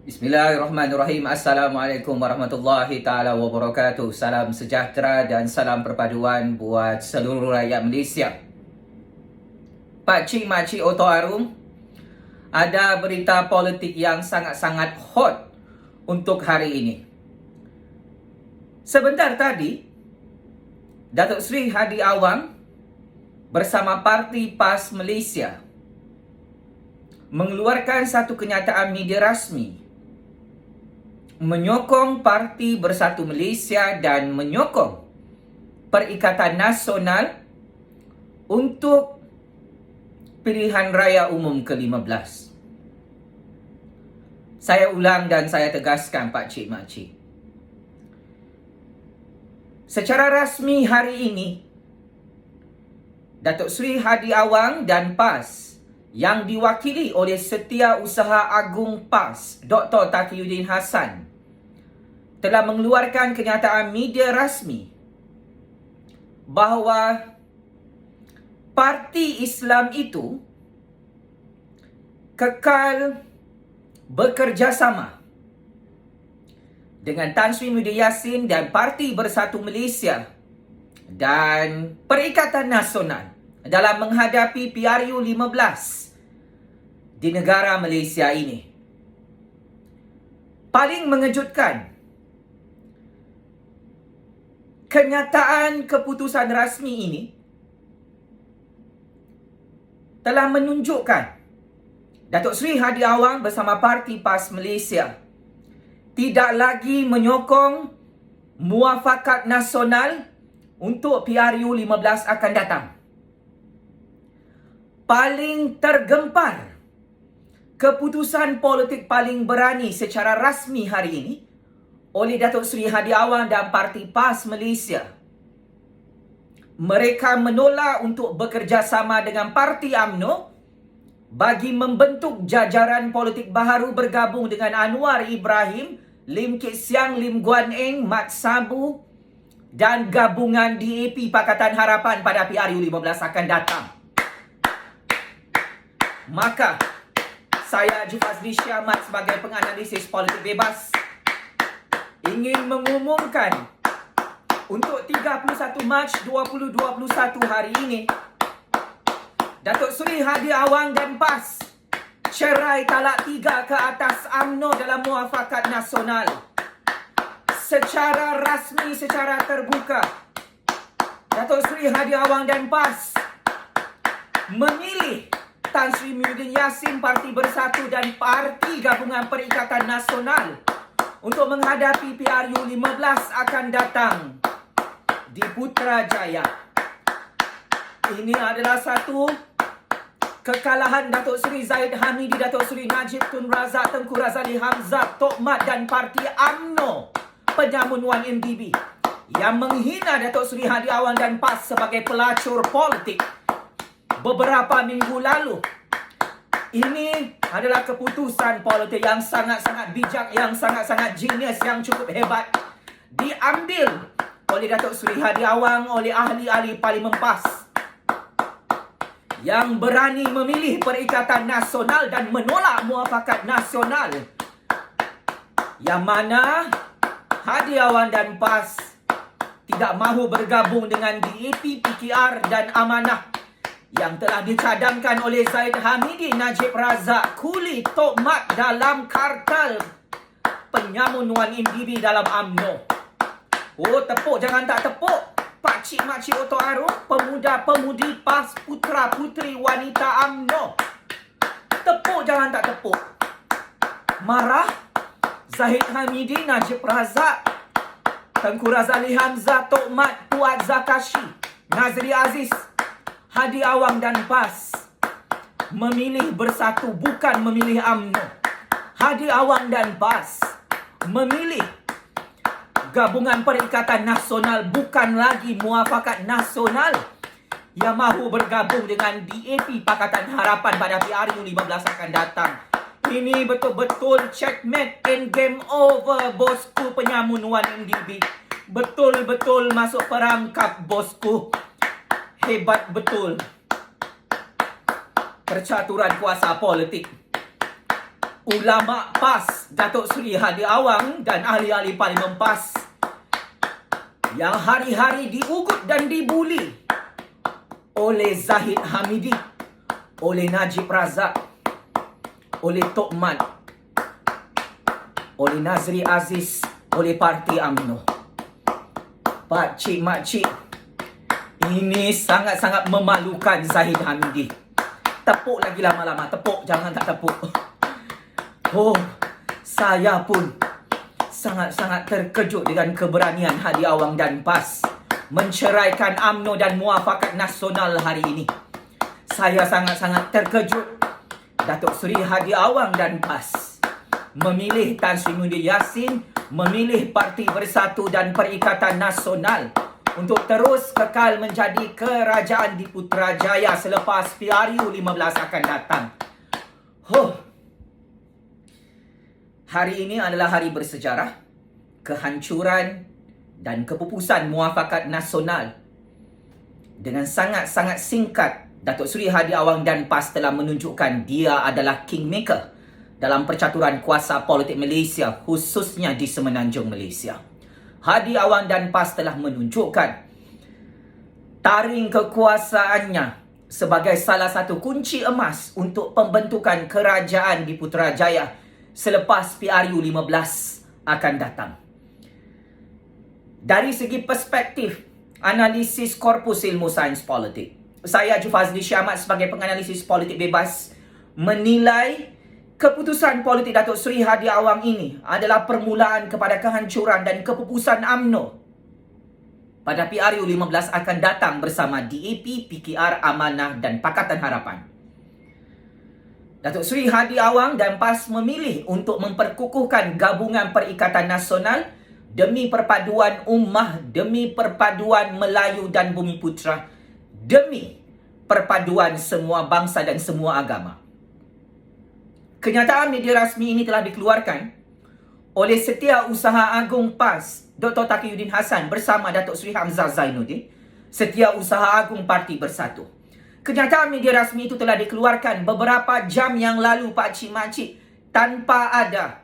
Bismillahirrahmanirrahim. Assalamualaikum warahmatullahi ta'ala wabarakatuh. Salam sejahtera dan salam perpaduan buat seluruh rakyat Malaysia. Pak Cik Makcik Oto Arum, ada berita politik yang sangat-sangat hot untuk hari ini. Sebentar tadi, Datuk Seri Hadi Awang bersama Parti PAS Malaysia mengeluarkan satu kenyataan media rasmi menyokong Parti Bersatu Malaysia dan menyokong Perikatan Nasional untuk pilihan raya umum ke-15. Saya ulang dan saya tegaskan, Pak Cik Makcik. Secara rasmi hari ini, Datuk Seri Hadi Awang dan PAS yang diwakili oleh Setiausaha Agung PAS, Dr. Taqiyuddin Hassan, telah mengeluarkan kenyataan media rasmi bahawa parti Islam itu kekal bekerjasama dengan Tan Sri Muhyiddin Yassin dan Parti Bersatu Malaysia dan Perikatan Nasional dalam menghadapi PRU 15 di negara Malaysia ini. Paling mengejutkan, kenyataan keputusan rasmi ini telah menunjukkan Datuk Seri Hadi Awang bersama Parti PAS Malaysia tidak lagi menyokong muafakat nasional untuk PRU 15 akan datang. Paling tergempar, keputusan politik paling berani secara rasmi hari ini oleh Datuk Seri Hadi Awang dan Parti PAS Malaysia. Mereka menolak untuk bekerjasama dengan Parti UMNO bagi membentuk jajaran politik baharu bergabung dengan Anwar Ibrahim, Lim Kit Siang, Lim Guan Eng, Mat Sabu dan gabungan DAP Pakatan Harapan pada PRU 15 akan datang. Maka, saya Haji Fazli Syamat sebagai penganalisis politik bebas ingin mengumumkan untuk 31 Mac 2021 hari ini, Datuk Seri Hadi Awang dan PAS cerai talak 3 ke atas UMNO dalam muafakat nasional. Secara rasmi, secara terbuka, Datuk Seri Hadi Awang dan PAS memilih Tan Sri Muhyiddin Yassin, Parti Bersatu dan Parti Gabungan Perikatan Nasional untuk menghadapi PRU 15 akan datang di Putrajaya. Ini adalah satu kekalahan Datuk Seri Zahid Hamidi, Datuk Seri Najib Tun Razak, Tengku Razali Hamzah, Tok Mat dan Parti UMNO penyamun Wan MDB yang menghina Datuk Seri Hadi Awang dan PAS sebagai pelacur politik beberapa minggu lalu. Ini adalah keputusan politik yang sangat-sangat bijak, yang sangat-sangat genius, yang cukup hebat diambil oleh Datuk Seri Hadi Awang, oleh ahli-ahli Parlimen PAS yang berani memilih Perikatan Nasional dan menolak muafakat nasional, yang mana Hadi Awang dan PAS tidak mahu bergabung dengan DAP, PKR dan Amanah yang telah dicadangkan oleh Zahid Hamidi, Najib Razak, Kuli, Tok Mat dalam kartel penyamun Wan MDB dalam UMNO. Oh, tepuk jangan tak tepuk. Pak Cik Makcik Oto Arum, pemuda-pemudi PAS, putra-putri wanita UMNO. Tepuk jangan tak tepuk. Marah Zahid Hamidi, Najib Razak, Tengku Razali Hamzah, Tok Mat, Puat Zakashi, Nazri Aziz, Hadi Awang dan PAS memilih bersatu, bukan memilih UMNO. Hadi Awang dan PAS memilih Gabungan Perikatan Nasional, bukan lagi muafakat nasional yang mahu bergabung dengan DAP Pakatan Harapan pada PRU 15 akan datang. Ini betul-betul checkmate and game over, bosku penyamun Wan MDB. Betul-betul masuk perangkap, bosku. Hebat betul percaturan kuasa politik. ulama PAS Datuk Seri Hadi Awang dan ahli-ahli Parlimen PAS yang hari-hari diugut dan dibuli oleh Zahid Hamidi, oleh Najib Razak, oleh Tok Mat, oleh Nazri Aziz, oleh Parti UMNO. Pakcik makcik, ini sangat-sangat memalukan Zahid Hamidi. Tepuk lagi lama-lama, tepuk, jangan tak tepuk. Oh, saya pun sangat-sangat terkejut dengan keberanian Hadi Awang dan PAS menceraikan UMNO dan Muafakat Nasional hari ini. Saya sangat-sangat terkejut Datuk Seri Hadi Awang dan PAS memilih Tan Sri Muhyiddin Yassin, memilih Parti Bersatu dan Perikatan Nasional untuk terus kekal menjadi kerajaan di Putrajaya selepas PRU 15 akan datang. Hari ini adalah hari bersejarah. Kehancuran dan kepupusan Muafakat Nasional. Dengan sangat-sangat singkat, Datuk Seri Hadi Awang dan PAS telah menunjukkan dia adalah kingmaker dalam percaturan kuasa politik Malaysia, khususnya di Semenanjung Malaysia. Hadi Awang dan PAS telah menunjukkan taring kekuasaannya sebagai salah satu kunci emas untuk pembentukan kerajaan di Putrajaya selepas PRU 15 akan datang. Dari segi perspektif analisis korpus ilmu sains politik, saya Jufazli Syamat sebagai penganalisis politik bebas menilai keputusan politik Datuk Seri Hadi Awang ini adalah permulaan kepada kehancuran dan kepupusan UMNO pada PRU 15 akan datang bersama DAP, PKR, Amanah dan Pakatan Harapan. Datuk Seri Hadi Awang dan PAS memilih untuk memperkukuhkan gabungan Perikatan Nasional demi perpaduan ummah, demi perpaduan Melayu dan Bumiputra, demi perpaduan semua bangsa dan semua agama. Kenyataan media rasmi ini telah dikeluarkan oleh Setiausaha Agung PAS, Dr. Taqiyuddin Hassan bersama Datuk Seri Hamzah Zainuddin, Setiausaha Agung Parti Bersatu. Kenyataan media rasmi itu telah dikeluarkan beberapa jam yang lalu, pakcik makcik, tanpa ada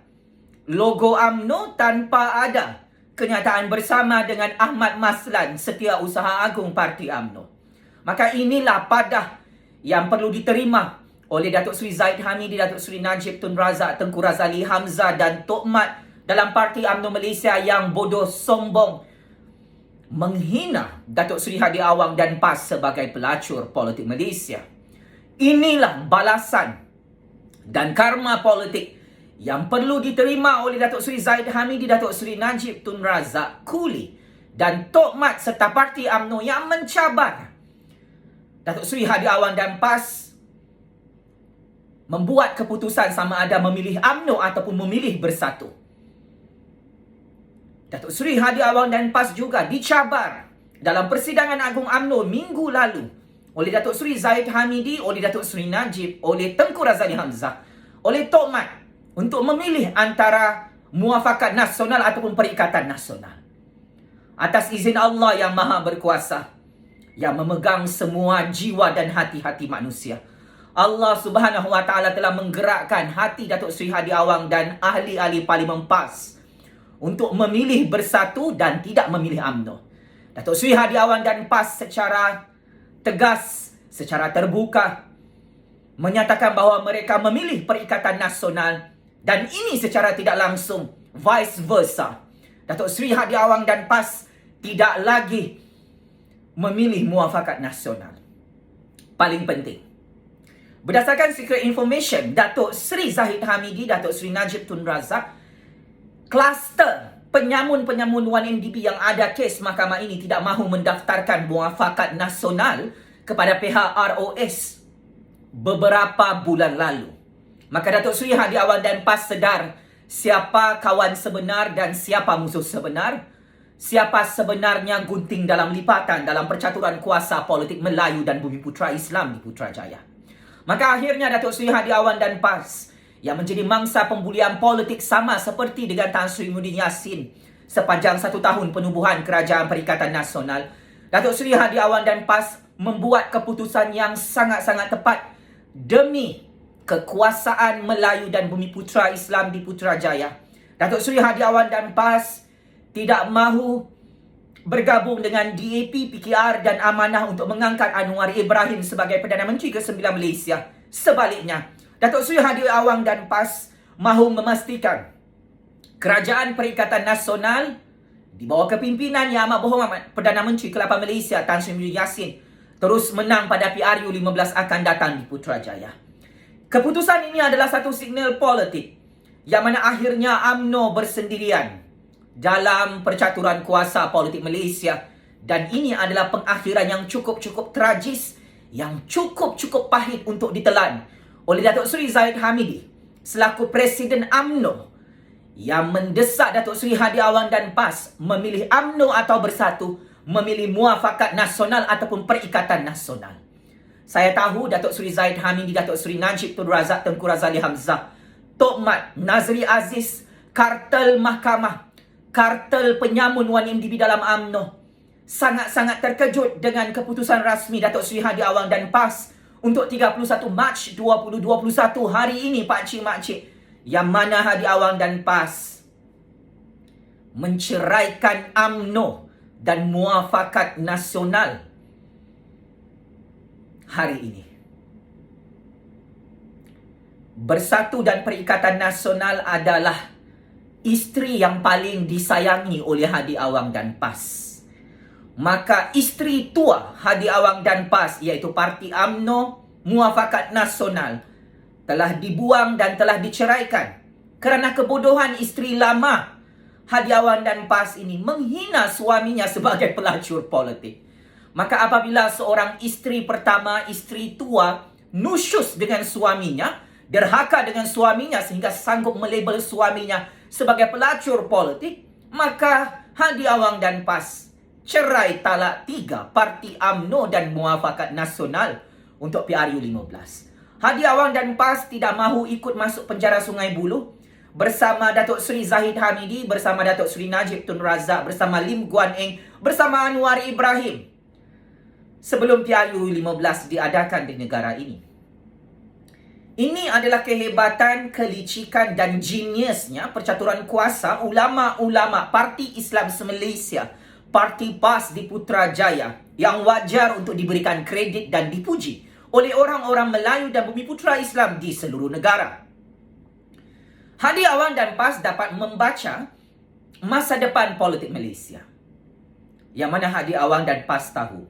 logo UMNO, tanpa ada kenyataan bersama dengan Ahmad Maslan, Setiausaha Agung Parti UMNO. Maka inilah padah yang perlu diterima oleh Datuk Seri Zahid Hamidi, Datuk Seri Najib Tun Razak, Tengku Razali Hamzah dan Tok Mat dalam Parti UMNO Malaysia yang bodoh sombong menghina Datuk Seri Hadi Awang dan PAS sebagai pelacur politik Malaysia. Inilah balasan dan karma politik yang perlu diterima oleh Datuk Seri Zahid Hamidi, Datuk Seri Najib Tun Razak, Kuli dan Tok Mat serta Parti UMNO yang mencabar Datuk Seri Hadi Awang dan PAS membuat keputusan sama ada memilih UMNO ataupun memilih Bersatu. Datuk Seri Hadi Awang dan PAS juga dicabar dalam persidangan Agung UMNO minggu lalu oleh Datuk Seri Zahid Hamidi, oleh Datuk Seri Najib, oleh Tengku Razali Hamzah, oleh Tok Mat untuk memilih antara Muafakat Nasional ataupun Perikatan Nasional. Atas izin Allah yang Maha Berkuasa, yang memegang semua jiwa dan hati-hati manusia, Allah Subhanahu Wa Taala telah menggerakkan hati Datuk Seri Hadi Awang dan ahli-ahli Parlimen PAS untuk memilih Bersatu dan tidak memilih UMNO. Datuk Seri Hadi Awang dan PAS secara tegas, secara terbuka menyatakan bahawa mereka memilih Perikatan Nasional, dan ini secara tidak langsung vice versa. Datuk Seri Hadi Awang dan PAS tidak lagi memilih Muafakat Nasional. Paling penting, berdasarkan secret information, Datuk Seri Zahid Hamidi, Datuk Seri Najib Tun Razak, kluster penyamun-penyamun 1MDB yang ada kes mahkamah ini tidak mahu mendaftarkan Muafakat Nasional kepada pihak ROS beberapa bulan lalu. Maka Datuk Seri Hadi Awang dan PAS sedar siapa kawan sebenar dan siapa musuh sebenar, siapa sebenarnya gunting dalam lipatan dalam percaturan kuasa politik Melayu dan Bumiputra Islam di Putrajaya. Maka akhirnya Datuk Seri Hadi Awang dan PAS yang menjadi mangsa pembulian politik sama seperti dengan Tan Sri Muhyiddin Yassin sepanjang 1 tahun penubuhan Kerajaan Perikatan Nasional, Datuk Seri Hadi Awang dan PAS membuat keputusan yang sangat-sangat tepat demi kekuasaan Melayu dan Bumiputera Islam di Putrajaya. Datuk Seri Hadiawan dan PAS tidak mahu bergabung dengan DAP, PKR dan Amanah untuk mengangkat Anwar Ibrahim sebagai Perdana Menteri ke-9 Malaysia. Sebaliknya, Datuk Seri Hadiawan dan PAS mahu memastikan Kerajaan Perikatan Nasional di bawah kepimpinan Yang Amat Berhormat Perdana Menteri ke-8 Malaysia Tan Sri Muhyiddin Yassin terus menang pada PRU 15 akan datang di Putrajaya. Keputusan ini adalah satu signal politik yang mana akhirnya UMNO bersendirian dalam percaturan kuasa politik Malaysia, dan ini adalah pengakhiran yang cukup tragis, yang cukup pahit untuk ditelan oleh Datuk Seri Zahid Hamidi selaku Presiden UMNO yang mendesak Datuk Seri Hadiawan dan PAS memilih UMNO atau bersatu, memilih Muafakat Nasional ataupun Perikatan Nasional. Saya tahu Datuk Seri Zahid Hamidi, Datuk Seri Najib Tun Razak, Tengku Razali Hamzah, Tok Mat, Nazri Aziz, kartel mahkamah, kartel penyamun 1MDB dalam UMNO sangat-sangat terkejut dengan keputusan rasmi Datuk Seri Hadiawan dan PAS untuk 31 Mac 2021 hari ini, pakcik makcik, yang mana Hadiawan dan PAS menceraikan UMNO dan Muafakat Nasional hari ini. Bersatu dan Perikatan Nasional adalah isteri yang paling disayangi oleh Hadiawan dan PAS. Maka isteri tua Hadiawan dan PAS, iaitu Parti UMNO Muafakat Nasional, telah dibuang dan telah diceraikan kerana kebodohan isteri lama Hadiawan dan PAS ini menghina suaminya sebagai pelacur politik. Maka apabila seorang isteri pertama, isteri tua, nusyus dengan suaminya, derhaka dengan suaminya sehingga sanggup melabel suaminya sebagai pelacur politik, maka Hadiawan dan PAS cerai talak 3 Parti UMNO dan Muafakat Nasional untuk PRU 15. Hadiawan dan PAS tidak mahu ikut masuk penjara Sungai Buloh bersama Datuk Seri Zahid Hamidi, bersama Datuk Seri Najib Tun Razak, bersama Lim Guan Eng, bersama Anwar Ibrahim sebelum PRU 15 diadakan di negara ini. Ini adalah kehebatan, kelicikan dan jeniusnya percaturan kuasa ulama-ulama Parti Islam se-Malaysia, Parti PAS di Putrajaya, yang wajar untuk diberikan kredit dan dipuji oleh orang-orang Melayu dan Bumiputera Islam di seluruh negara. Hadiawan dan PAS dapat membaca masa depan politik Malaysia, yang mana Hadiawan dan PAS tahu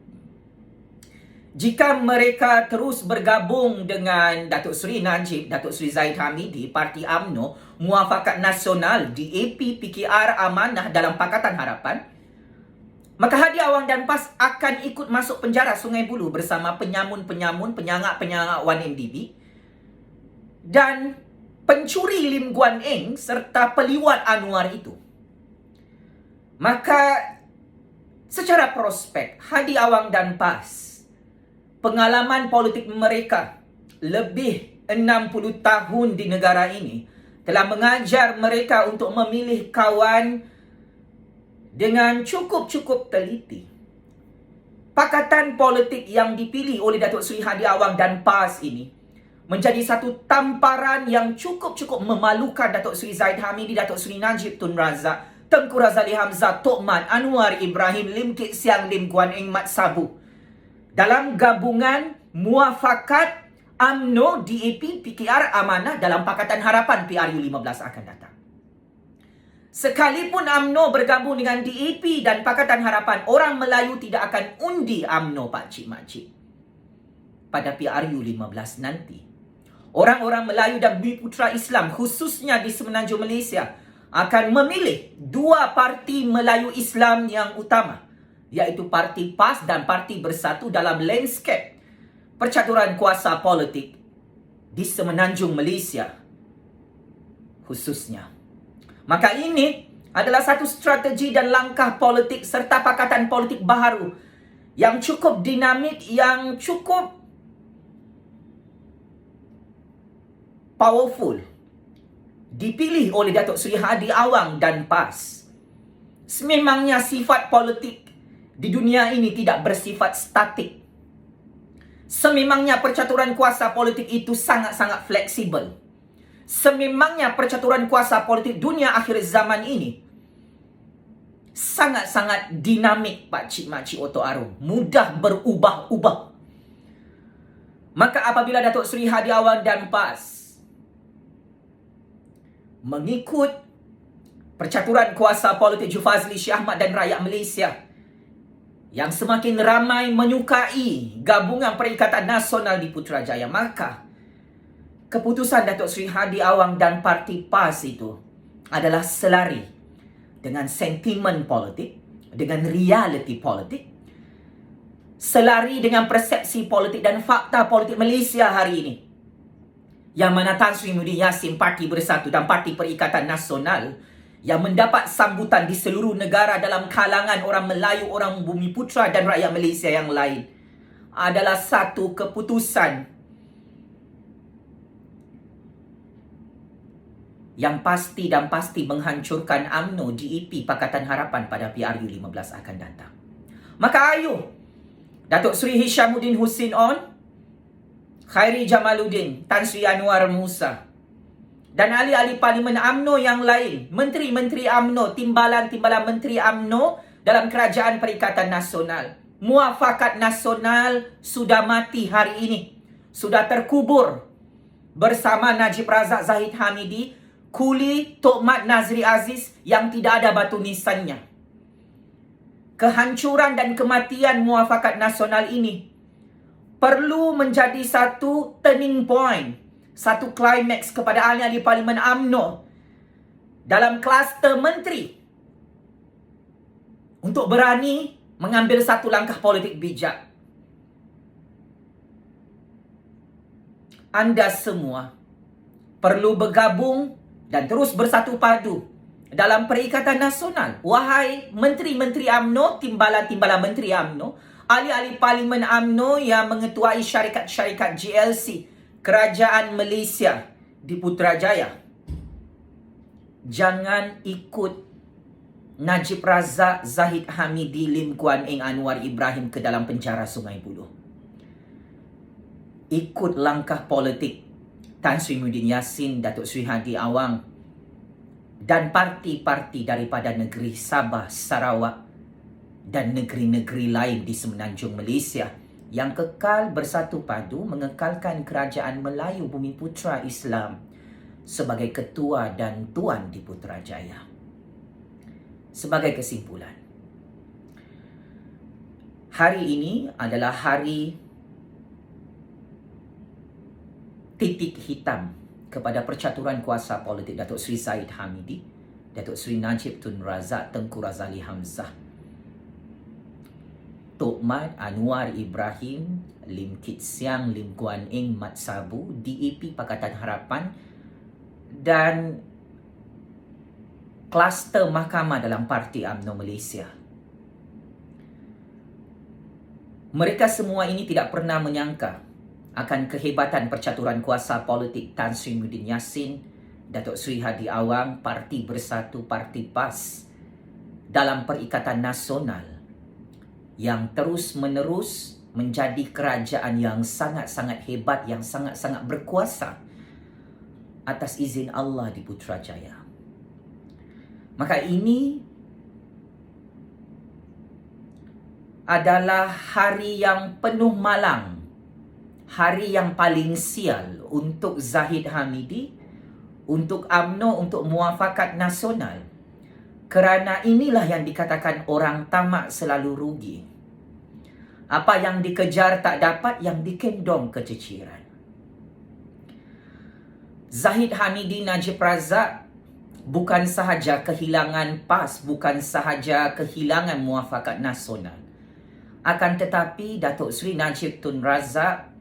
jika mereka terus bergabung dengan Datuk Seri Najib, Datuk Seri Zahid Hamidi, Parti UMNO, Muafakat Nasional, DAP, PKR, Amanah dalam Pakatan Harapan, maka Hadiawan dan PAS akan ikut masuk penjara Sungai Buloh bersama penyamun-penyamun, penyangak-penyangak 1MDB dan pencuri Lim Guan Eng serta peliwat Anwar itu. Maka secara prospek, Hadiawan dan PAS, pengalaman politik mereka lebih 60 tahun di negara ini telah mengajar mereka untuk memilih kawan dengan cukup teliti. Pakatan politik yang dipilih oleh Datuk Seri Hadiawan dan PAS ini menjadi satu tamparan yang cukup memalukan Datuk Seri Zahid Hamidi, Datuk Seri Najib Tun Razak, Tengku Razali Hamzah, Tok Mat, Anwar Ibrahim, Lim Kit Siang, Lim Guan Eng, Mat Sabu dalam gabungan Muafakat UMNO, DAP, PKR, Amanah dalam Pakatan Harapan PRU 15 akan datang. Sekalipun UMNO bergabung dengan DAP dan Pakatan Harapan, orang Melayu tidak akan undi UMNO, pakcik makcik, pada PRU 15 nanti. Orang-orang Melayu dan Bumiputera Islam, khususnya di Semenanjung Malaysia, akan memilih 2 parti Melayu Islam yang utama, iaitu Parti PAS dan Parti Bersatu dalam landscape percaturan kuasa politik di Semenanjung Malaysia khususnya. Maka ini adalah satu strategi dan langkah politik serta pakatan politik baharu yang cukup dinamik, yang cukup powerful, dipilih oleh Datuk Seri Hadiawan dan PAS. Sememangnya sifat politik di dunia ini tidak bersifat statik. Sememangnya percaturan kuasa politik itu sangat-sangat fleksibel. Sememangnya percaturan kuasa politik dunia akhir zaman ini sangat-sangat dinamik, Pak Cik Mak Cik Oto Arum. Mudah berubah-ubah. Maka apabila Datuk Seri Hadi Awang dan PAS mengikut percaturan kuasa politik Jufazli Syah Ahmad dan rakyat Malaysia yang semakin ramai menyukai gabungan Perikatan Nasional di Putrajaya, maka keputusan Datuk Seri Hadi Awang dan parti PAS itu adalah selari dengan sentimen politik, dengan realiti politik, selari dengan persepsi politik dan fakta politik Malaysia hari ini. Yang mana Tan Sri Muhyiddin Yassin, Parti Bersatu dan Parti Perikatan Nasional yang mendapat sambutan di seluruh negara dalam kalangan orang Melayu, orang Bumiputra dan rakyat Malaysia yang lain, adalah satu keputusan yang pasti dan pasti menghancurkan UMNO, DEP, Pakatan Harapan pada PRU 15 akan datang. Maka ayo, Datuk Seri Hishamuddin Hussein On, Khairi Jamaluddin, Tan Sri Anwar Musa, dan ahli-ahli Parlimen UMNO yang lain, menteri-menteri UMNO, timbalan-timbalan menteri UMNO dalam Kerajaan Perikatan Nasional. Muafakat nasional sudah mati hari ini. Sudah terkubur bersama Najib Razak Zahid Hamidi, kuli Tok Mat Nazri Aziz yang tidak ada batu nisannya. Kehancuran dan kematian muafakat nasional ini perlu menjadi satu turning point, satu klimaks kepada ahli-ahli Parlimen UMNO dalam kluster menteri untuk berani mengambil satu langkah politik bijak. Anda semua perlu bergabung dan terus bersatu padu dalam Perikatan Nasional. Wahai menteri-menteri UMNO, timbalan-timbalan menteri UMNO, ahli-ahli Parlimen UMNO yang mengetuai syarikat-syarikat GLC, Kerajaan Malaysia di Putrajaya, jangan ikut Najib Razak Zahid Hamidi, Lim Kuan Eng, Anwar Ibrahim ke dalam penjara Sungai Buloh. Ikut langkah politik Tan Sri Muhyiddin Yassin, Datuk Seri Hadi Awang dan parti-parti daripada negeri Sabah, Sarawak dan negeri-negeri lain di semenanjung Malaysia yang kekal bersatu padu mengekalkan Kerajaan Melayu Bumiputra Islam sebagai ketua dan tuan di Putrajaya. Sebagai kesimpulan, hari ini adalah hari titik hitam kepada percaturan kuasa politik Datuk Seri Zahid Hamidi, Datuk Seri Najib Tun Razak, Tengku Razali Hamzah, Tok Mat Anwar Ibrahim, Lim Kit Siang, Lim Kuan Eng, Mat Sabu, DEP Pakatan Harapan dan kluster mahkamah dalam Parti UMNO Malaysia. Mereka semua ini tidak pernah menyangka akan kehebatan percaturan kuasa politik Tan Sri Muhyiddin Yassin, Datuk Seri Hadi Awang, Parti Bersatu, Parti PAS dalam Perikatan Nasional yang terus-menerus menjadi kerajaan yang sangat-sangat hebat, yang sangat-sangat berkuasa atas izin Allah di Putrajaya. Maka ini adalah hari yang penuh malang, hari yang paling sial untuk Zahid Hamidi, untuk UMNO, untuk muafakat nasional. Kerana inilah yang dikatakan orang tamak selalu rugi. Apa yang dikejar tak dapat, yang dikendong keciciran. Zahid Hamidi, Najib Razak bukan sahaja kehilangan PAS, bukan sahaja kehilangan muafakat nasional. Akan tetapi Datuk Seri Najib Tun Razak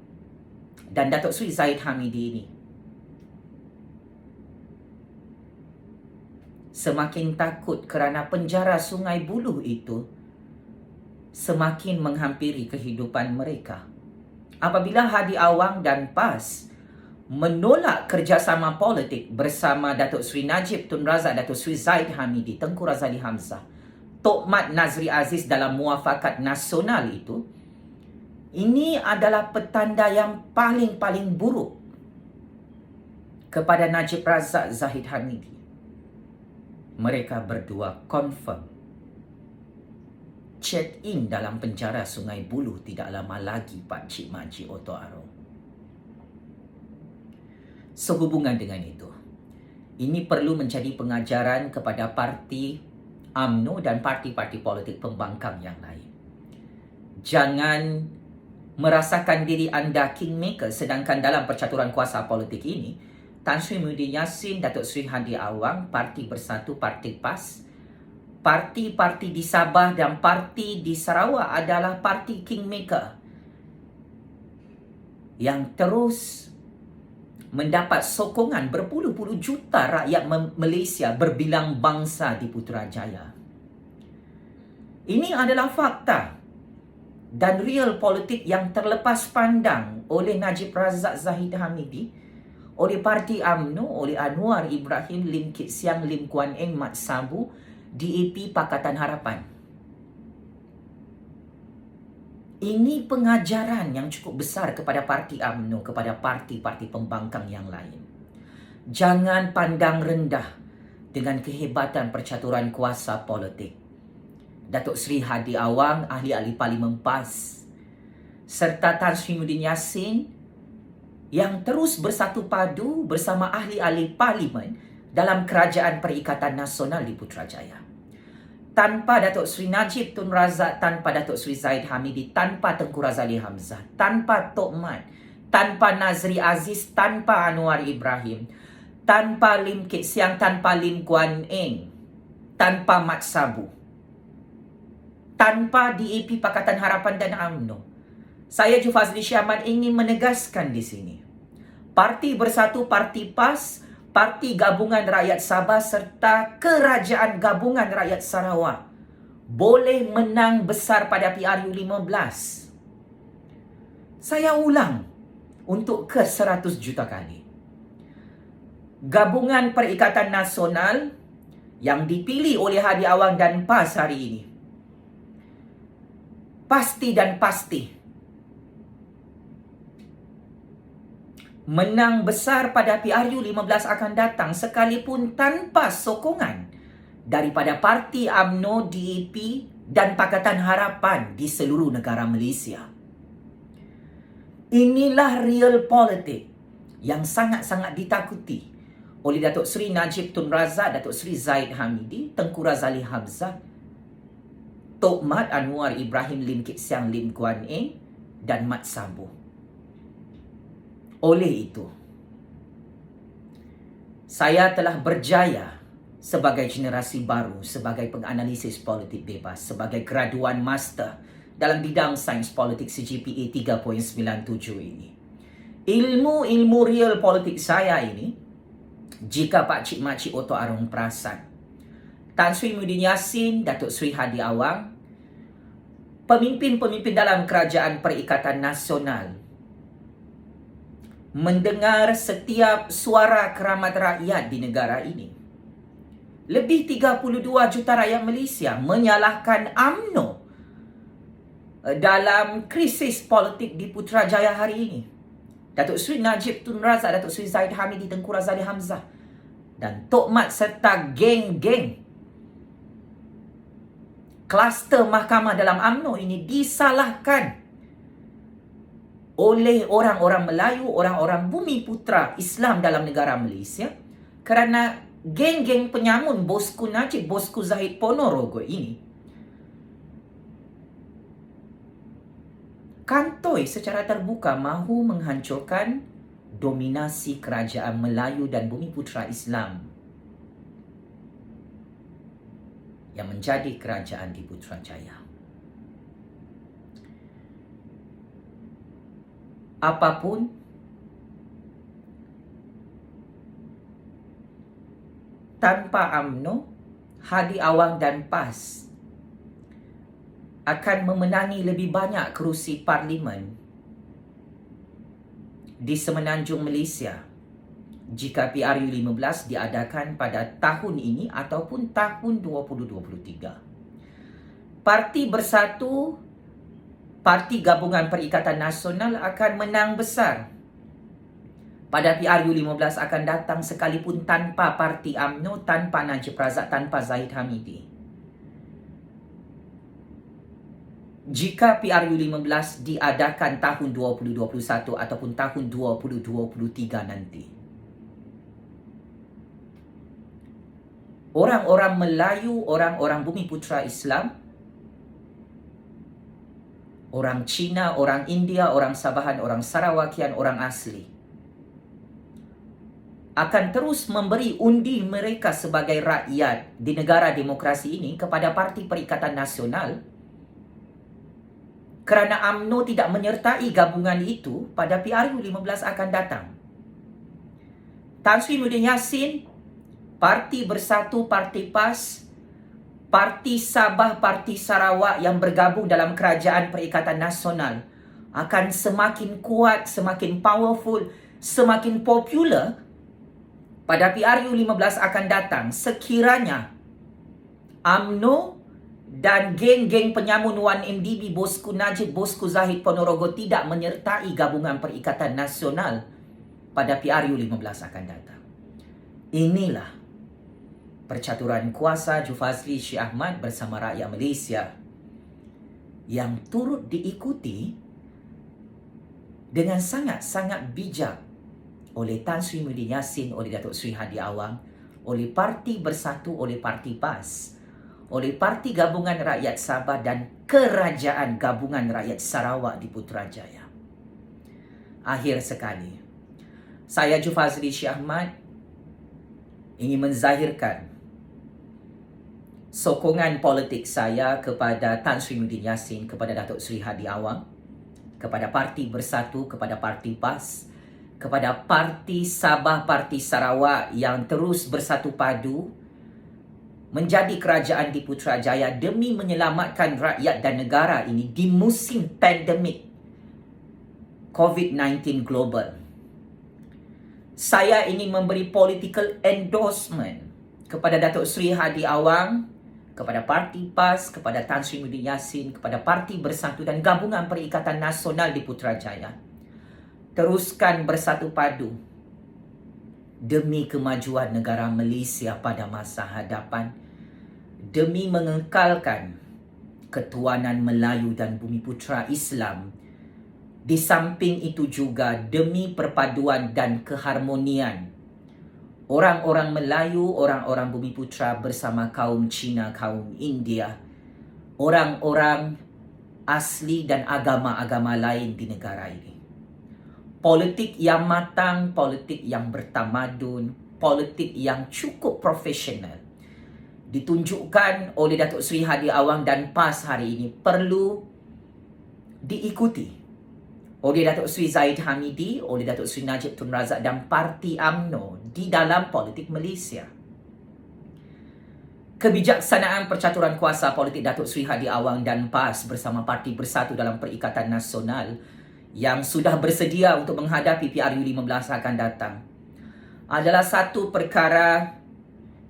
dan Datuk Seri Zahid Hamidi ini semakin takut kerana penjara Sungai Buloh itu semakin menghampiri kehidupan mereka. Apabila Hadi Awang dan PAS menolak kerjasama politik bersama Datuk Seri Najib Tun Razak, Datuk Seri Zahid Hamidi, Tengku Razali Hamzah, Tok Mat Nazri Aziz dalam muafakat nasional itu, Ini adalah petanda yang paling buruk kepada Najib Razak Zahid Hamidi. Mereka berdua confirm check in dalam penjara Sungai Buloh tidak lama lagi Pak Cik Makcik Oto Arong. Sehubungan dengan itu, ini perlu menjadi pengajaran kepada parti UMNO dan parti-parti politik pembangkang yang lain. Jangan merasakan diri anda kingmaker sedangkan dalam percaturan kuasa politik ini, Tan Sri Muhyiddin Yassin, Datuk Seri Hadi Awang, Parti Bersatu, Parti PAS, parti-parti di Sabah dan parti di Sarawak adalah parti kingmaker yang terus mendapat sokongan berpuluh-puluh juta rakyat Malaysia berbilang bangsa di Putrajaya. Ini adalah fakta dan real politik yang terlepas pandang oleh Najib Razak Zahid Hamidi, oleh Parti UMNO, oleh Anwar Ibrahim, Lim Kit Siang, Lim Kuan Eng, Mat Sabu, DAP Pakatan Harapan. Ini pengajaran yang cukup besar kepada Parti UMNO, kepada parti-parti pembangkang yang lain. Jangan pandang rendah dengan kehebatan percaturan kuasa politik. Datuk Seri Hadi Awang, ahli-ahli Parlimen PAS, serta Tan Sri Muhyiddin Yassin yang terus bersatu padu bersama ahli-ahli Parlimen dalam Kerajaan Perikatan Nasional di Putrajaya. Tanpa Datuk Seri Najib Tun Razak, tanpa Datuk Seri Zahid Hamidi, tanpa Tengku Razali Hamzah, tanpa Tok Mat, tanpa Nazri Aziz, tanpa Anwar Ibrahim, tanpa Lim Kit Siang, tanpa Lim Kuan Eng, tanpa Mat Sabu, tanpa DAP Pakatan Harapan dan UMNO. Saya Jufazli Syaman ingin menegaskan di sini, Parti Bersatu, Parti PAS, Parti Gabungan Rakyat Sabah serta Kerajaan Gabungan Rakyat Sarawak boleh menang besar pada PRU 15. Saya ulang untuk ke-100 juta kali. Gabungan Perikatan Nasional yang dipilih oleh Hadi Awang dan PAS hari ini pasti dan pasti menang besar pada PRU 15 akan datang sekalipun tanpa sokongan daripada Parti UMNO, DAP dan Pakatan Harapan di seluruh negara Malaysia. Inilah real politik yang sangat-sangat ditakuti oleh Datuk Seri Najib Tun Razak, Datuk Seri Zahid Hamidi, Tengku Razali Hamzah, Tok Mat, Anwar Ibrahim, Lim Kit Siang, Lim Kuan Eng dan Mat Sabu. Oleh itu, saya telah berjaya sebagai generasi baru, sebagai penganalisis politik bebas, sebagai graduan master dalam bidang sains politik CGPA 3.97 ini. Ilmu real politik saya ini, jika Pak Cik Makcik Oto Arong perasan, Tan Sri Muhyiddin Yassin, Datuk Seri Hadi Awang, pemimpin-pemimpin dalam Kerajaan Perikatan Nasional mendengar setiap suara keramat rakyat di negara ini. Lebih 32 juta rakyat Malaysia menyalahkan UMNO dalam krisis politik di Putrajaya hari ini. Datuk Seri Najib Tun Razak, Datuk Seri Zahid Hamidi, Tengku Razali Hamzah dan Tok Mat serta geng-geng kluster mahkamah dalam UMNO ini disalahkan oleh orang-orang Melayu, orang-orang bumi putra Islam dalam negara Malaysia kerana geng-geng penyamun bosku Najib, bosku Zahid Ponorogo ini kantoi secara terbuka mahu menghancurkan dominasi kerajaan Melayu dan bumi putra Islam yang menjadi kerajaan di Putrajaya. Apapun tanpa UMNO, Hadi Awang dan PAS akan memenangi lebih banyak kerusi parlimen di semenanjung Malaysia jika PRU 15 diadakan pada tahun ini ataupun tahun 2023. Parti Bersatu Parti Gabungan Perikatan Nasional akan menang besar pada PRU 15 akan datang sekalipun tanpa Parti UMNO, tanpa Najib Razak, tanpa Zahid Hamidi. Jika PRU 15 diadakan tahun 2021 ataupun tahun 2023 nanti, orang-orang Melayu, orang-orang Bumiputera Islam, orang Cina, orang India, orang Sabahan, orang Sarawakian, orang asli akan terus memberi undi mereka sebagai rakyat di negara demokrasi ini kepada Parti Perikatan Nasional, kerana UMNO tidak menyertai gabungan itu pada PRU 15 akan datang. Tan Sri Muhyiddin Yassin, Parti Bersatu, Parti PAS, Parti Sabah, Parti Sarawak yang bergabung dalam Kerajaan Perikatan Nasional akan semakin kuat, semakin powerful, semakin popular pada PRU 15 akan datang sekiranya UMNO dan geng-geng penyamun 1MDB, Bosku Najib, Bosku Zahid Ponorogo tidak menyertai Gabungan Perikatan Nasional pada PRU 15 akan datang. Inilah percaturan kuasa Jufazli Syekh Ahmad bersama rakyat Malaysia yang turut diikuti dengan sangat-sangat bijak oleh Tan Sri Muhyiddin Yassin, oleh Datuk Seri Hadi Awang, oleh Parti Bersatu, oleh Parti PAS, oleh Parti Gabungan Rakyat Sabah dan Kerajaan Gabungan Rakyat Sarawak di Putrajaya. Akhir sekali, saya Jufazli Syekh Ahmad ingin menzahirkan sokongan politik saya kepada Tan Sri Muhyiddin Yassin, kepada Datuk Seri Hadi Awang, kepada Parti Bersatu, kepada Parti PAS, kepada Parti Sabah, Parti Sarawak yang terus bersatu padu menjadi kerajaan di Putrajaya demi menyelamatkan rakyat dan negara ini di musim pandemik COVID-19 global. Saya ingin memberi political endorsement kepada Datuk Seri Hadi Awang, kepada Parti PAS, kepada Tan Sri Muhyiddin Yassin, kepada Parti Bersatu dan Gabungan Perikatan Nasional di Putrajaya. Teruskan bersatu padu demi kemajuan negara Malaysia pada masa hadapan, demi mengekalkan ketuanan Melayu dan Bumiputera Islam. Di samping itu juga demi perpaduan dan keharmonian orang-orang Melayu, orang-orang Bumiputera bersama kaum Cina, kaum India, orang-orang asli dan agama-agama lain di negara ini. Politik yang matang, politik yang bertamadun, politik yang cukup profesional ditunjukkan oleh Datuk Seri Hadi Awang dan PAS hari ini perlu diikuti oleh Datuk Seri Zahid Hamidi, oleh Datuk Seri Najib Tun Razak dan Parti UMNO di dalam politik Malaysia. Kebijaksanaan percaturan kuasa politik Datuk Seri Hadi Awang dan PAS bersama Parti Bersatu dalam Perikatan Nasional yang sudah bersedia untuk menghadapi PRU 15 akan datang adalah satu perkara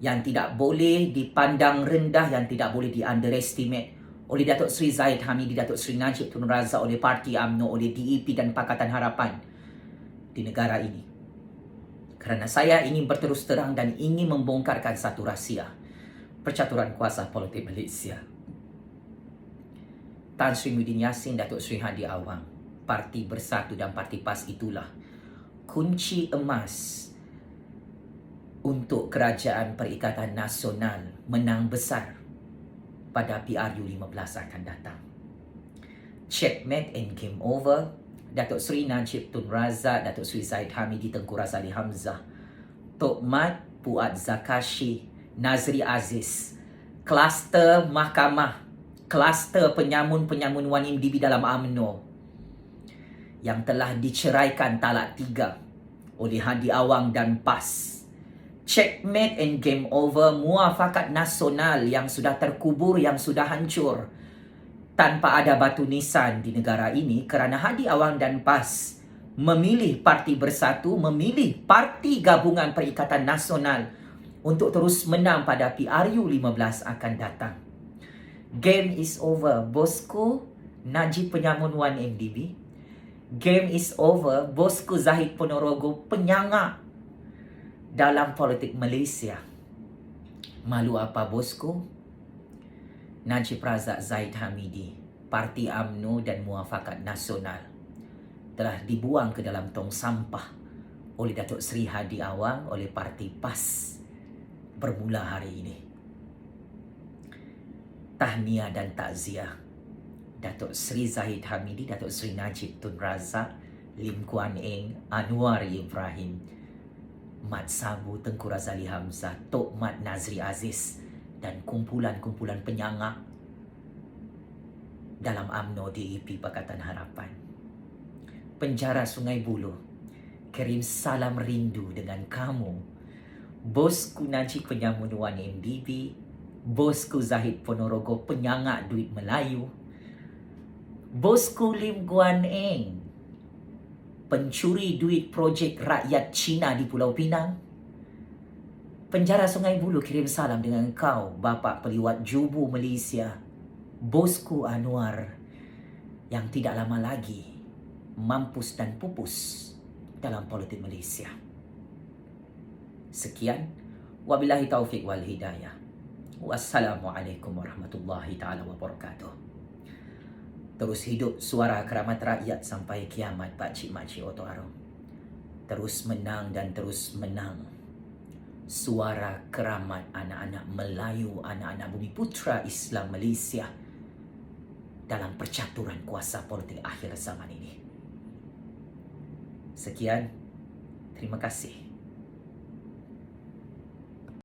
yang tidak boleh dipandang rendah, yang tidak boleh di-underestimate oleh Datuk Seri Zahid Hamidi, Datuk Seri Najib Tun Razak, oleh Parti UMNO, oleh DEP dan Pakatan Harapan di negara ini. Kerana saya ingin berterus terang dan ingin membongkarkan satu rahsia percaturan kuasa politik Malaysia. Tan Sri Muhyiddin Yassin, Datuk Seri Hadi Awang, Parti Bersatu dan Parti PAS itulah kunci emas untuk Kerajaan Perikatan Nasional menang besar pada PRU 15 akan datang. Checkmate and game over. Datuk Seri Najib Tun Razak, Datuk Seri Zahid Hamidi, Tengku Razali Hamzah, Tok Mat, Puat Zakashi, Nazri Aziz, kluster mahkamah, kluster penyamun-penyamun 1MDB dalam UMNO yang telah diceraikan talak 3 oleh Hadi Awang dan PAS. Checkmate and game over. Muafakat nasional yang sudah terkubur, yang sudah hancur tanpa ada batu nisan di negara ini kerana Hadi Awang dan PAS memilih Parti Bersatu, memilih Parti Gabungan Perikatan Nasional untuk terus menang pada PRU 15 akan datang. Game is over, bosku. Najib Penyamun 1 MDB. Game is over. Bosku Zahid Ponorogo penyangga dalam politik Malaysia. Malu apa bosku? Najib Razak Zahid Hamidi, Parti UMNO dan Muafakat Nasional telah dibuang ke dalam tong sampah oleh Datuk Seri Hadi Awang oleh Parti PAS bermula hari ini. Tahniah dan takziah Datuk Seri Zahid Hamidi, Datuk Seri Najib Tun Razak, Lim Kuan Eng, Anwar Ibrahim, Mat Sabu Tengku Razali Hamzah, Tok Mat Nazri Aziz dan kumpulan-kumpulan penyangga dalam UMNO DAP Pakatan Harapan. Penjara Sungai Buloh kirim salam rindu dengan kamu. Bosku Najib Penyamun 1 MDB, bosku Zahid Ponorogo penyangga duit Melayu, bosku Lim Kuan Eng pencuri duit projek rakyat Cina di Pulau Pinang. Penjara Sungai Buloh kirim salam dengan kau, Bapak Peliwat Jubu Malaysia, bosku Anwar yang tidak lama lagi mampus dan pupus dalam politik Malaysia. Sekian, wabillahi taufik wal hidayah. Wassalamualaikum warahmatullahi taala wabarakatuh. Terus hidup suara keramat rakyat sampai kiamat, Pakcik Makcik Oto Arom. Terus menang dan terus menang. Suara keramat anak-anak Melayu, anak-anak Bumi Putra Islam Malaysia dalam percaturan kuasa politik akhir zaman ini. Sekian, terima kasih.